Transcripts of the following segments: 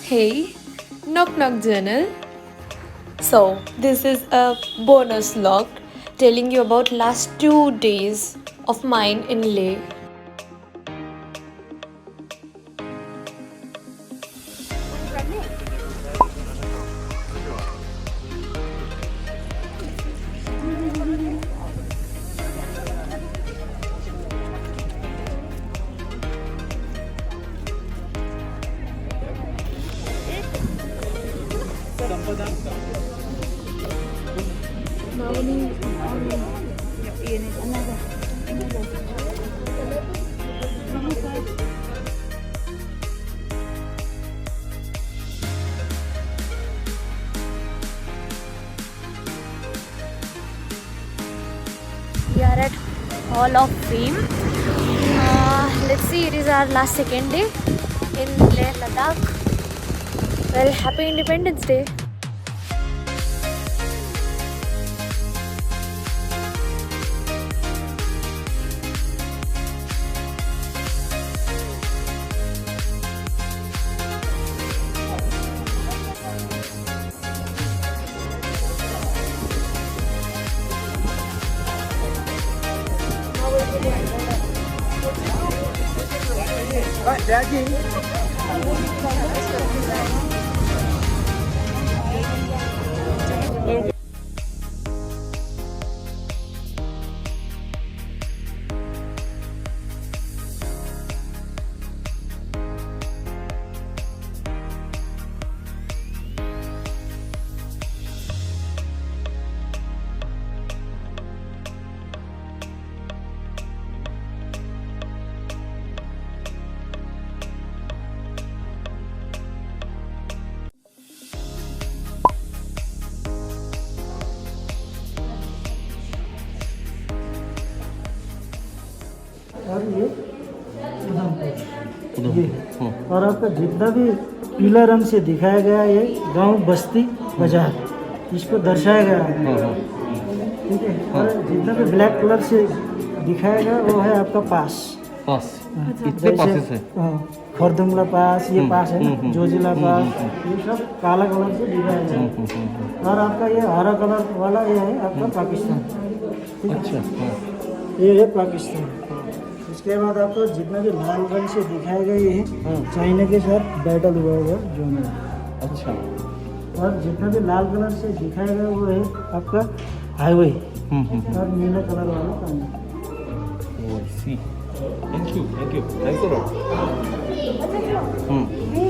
Hey, Knock Knock Journal. So, this is a bonus log telling you about last 2 days of mine in Leh. We are at Hall of Fame. Let's see, it is our last second day in Leh Ladakh. Well, happy Independence Day. और ये उधमपुर ये और आपका जितना भी पीला रंग से दिखाया गया है ये गांव बस्ती बाजार इसको दर्शाया गया है। ठीक है। और जितना भी ब्लैक कलर से दिखाया गया वो है आपका पास। पास इतने पासेस है। खरदुंगला पास ये पास है ना, जोजिला पास ये सब काला कलर से दिखाया गया है। और आपका ये हरा कलर वाला ये है आपका पाकिस्तान। अच्छा ये है पाकिस्तान। इसके बाद आपको जितना भी लाल रंग से दिखाया गया ये है चाइना के साथ बैटल हुआ हुआ जो है। अच्छा और जितना भी लाल कलर से दिखाया गया वो है आपका हाईवे और नीला कलर वाला पानी। Oh I see thank you thanks a lot ये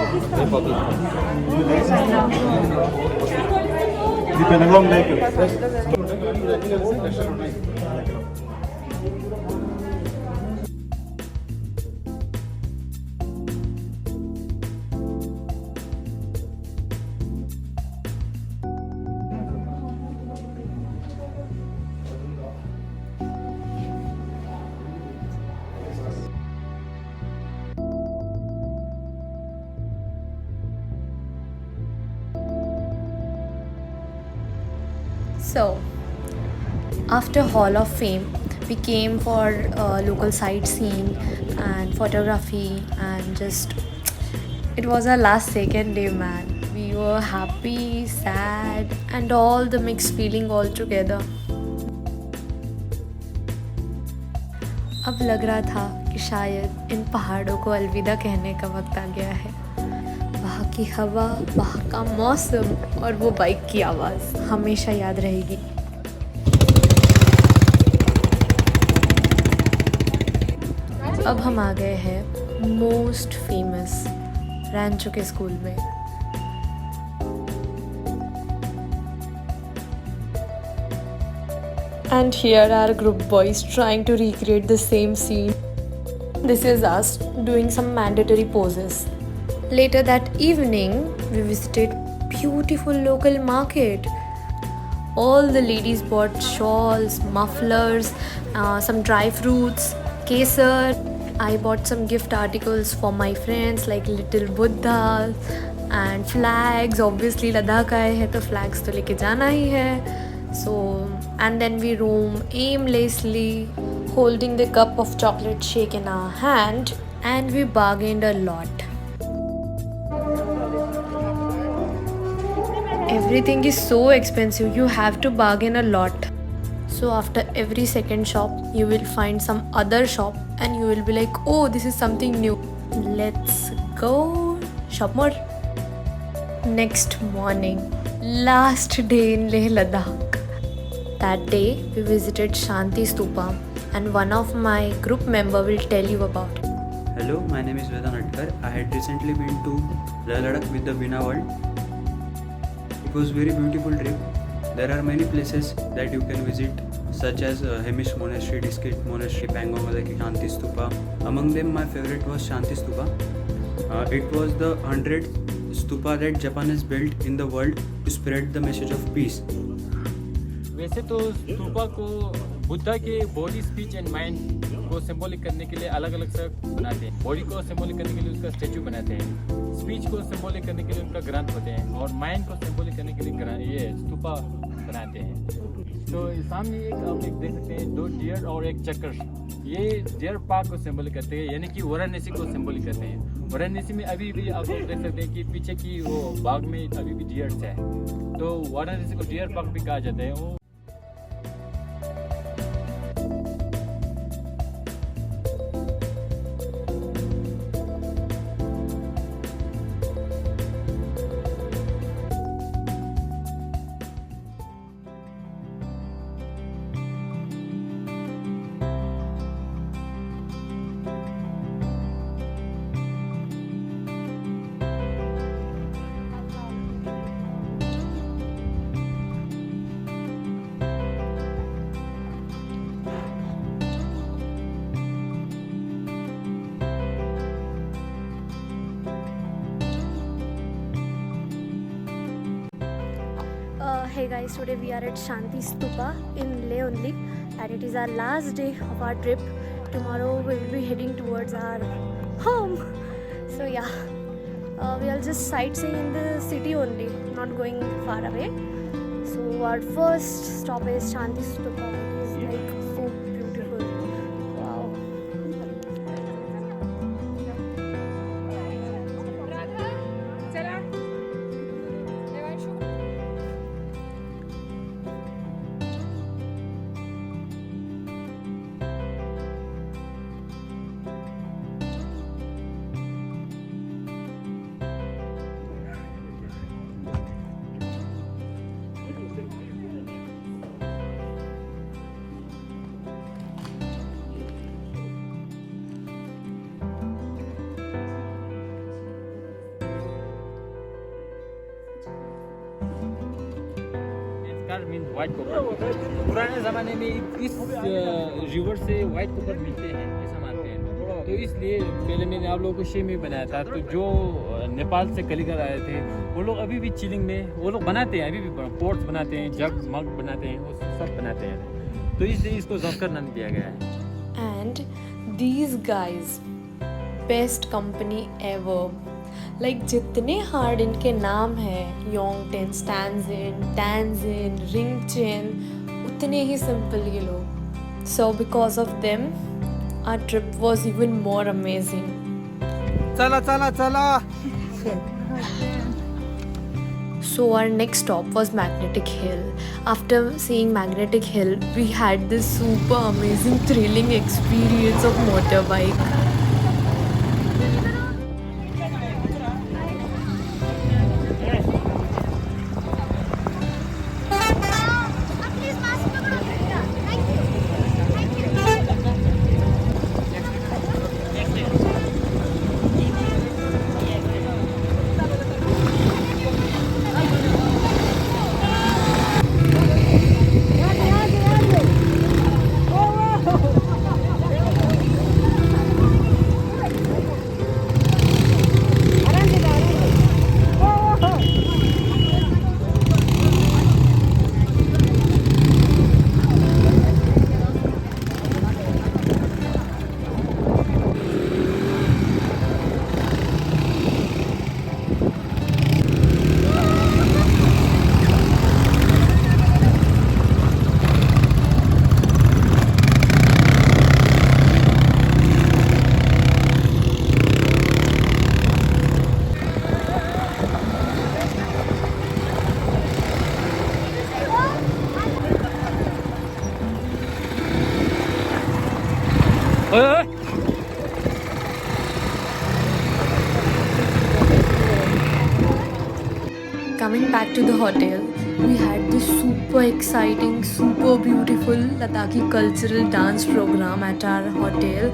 Pakistan Depending on like So, after Hall of Fame, we came for local sightseeing and photography, and just it was our last second day, man. We were happy, sad, and all the mixed feeling all together. अब लग रहा था कि शायद इन पहाड़ों को अलविदा कहने का वक्त आ गया है। वहाँ की हवा, वहाँ का मौसम और वो बाइक की आवाज़ हमेशा याद रहेगी। अब हम आ गए हैं मोस्ट फेमस रैंचो के स्कूल में। And here are group boys trying to recreate the same scene. This is us doing some mandatory poses. Later that evening, we visited beautiful local market. All the ladies bought shawls, mufflers, some dry fruits, kesar. I bought some gift articles for my friends like little Buddhas and flags. Obviously Ladakh आए हैं तो flags तो लेके जाना ही है. So, and then we roam aimlessly, holding the cup of chocolate shake in our hand, and we bargained a lot. everything is so expensive, you have to bargain a lot. So after every second shop, you will find some other shop and you will be like, oh, this is something new. Let's go shop more. Next morning, last day in Leh Ladakh. That day, we visited Shanti Stupa and one of my group member will tell you about it. Hello, my name is Vedan Atkar. I had recently been to Leh Ladakh with the Bina World. It was very beautiful trip. There are many places that you can visit, such as Hemish Monastery, Diskit Monastery, Pangong Lake, Shanti Stupa. Among them, my favorite was Shanti Stupa. It was the 100th stupa that Japan has built in the world to spread the message of peace. वैसे तो स्तूपा को बुद्धा के body speech and mind को symbolic करने के लिए अलग अलग से बनाते हैं. बॉडी को सिंबॉलिक करने के लिए उसका स्टैचू बनाते हैं, स्पीच को सिंबॉलिक करने के लिए उनका ग्रंथ होते हैं और माइंड को सिंबॉलिक करने के लिए ये स्तूपा बनाते हैं. तो सामने एक आप एक देख सकते हैं 2 डियर और एक चक्कर. ये डियर पार्क को सिंबॉलिक करते हैं, यानी कि वाराणसी को सिंबॉलिक करते हैं. वाराणसी में अभी भी आप लोग देख सकते हैं कि पीछे की वो बाग में अभी भी डियर्स है, तो वाराणसी को डियर पार्क भी कहा जाता है. वो Hey guys, today we are at Shanti Stupa in Leh only, and it is our last day of our trip. Tomorrow we will be heading towards our home. So yeah, we are just sightseeing in the city only, not going far away. So our first stop is Shanti Stupa. It is like so beautiful. Wow. Means white copper. पुराने ज़माने में इस river से white कोपर मिलते हैं ऐसा मानते हैं, तो इसलिए पहले मैंने आप लोगों को शेयर में बनाया था. तो जो नेपाल से कलीगर आए थे वो लोग अभी भी चिलिंग में वो लोग बनाते हैं, अभी भी पोर्ट्स बनाते हैं, जग मग बनाते हैं, वो सब बनाते हैं. तो इसलिए इसको जफकर नाम दिया गया है. And these guys, best company ever. Like जितने हार्ड इनके नाम हैं, योंगटेन, स्टैंजिन, टैंजिन, रिंगचेन, उतने ही सिंपल ये लोग. So because of them, our trip was even more amazing. चला चला चला. So our next stop was Magnetic Hill. After seeing Magnetic Hill, we had this super amazing thrilling experience of motorbike. coming back to the hotel, we had this super exciting, super beautiful Ladakhi cultural dance program at our hotel.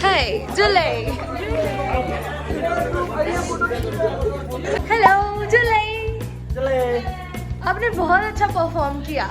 Hey, Julie. Hello, Julie. आपने बहुत अच्छा perform किया.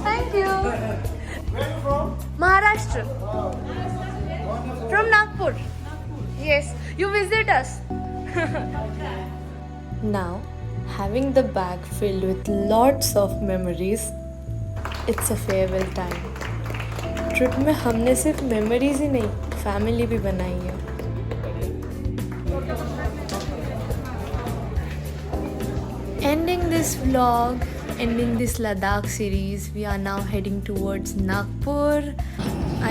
Thank you. Maharashtra. From Nagpur. Yes, you visit us. Now, having the bag filled with lots of memories, it's a farewell time. Trip में हमने सिर्फ memories ही नहीं, family भी बनाई है. Ending this vlog, ending this Ladakh series, we are now heading towards Nagpur.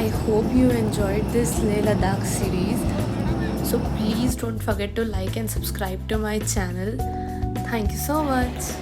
I hope you enjoyed this Leh Ladakh series. So please don't forget to like and subscribe to my channel. Thank you so much.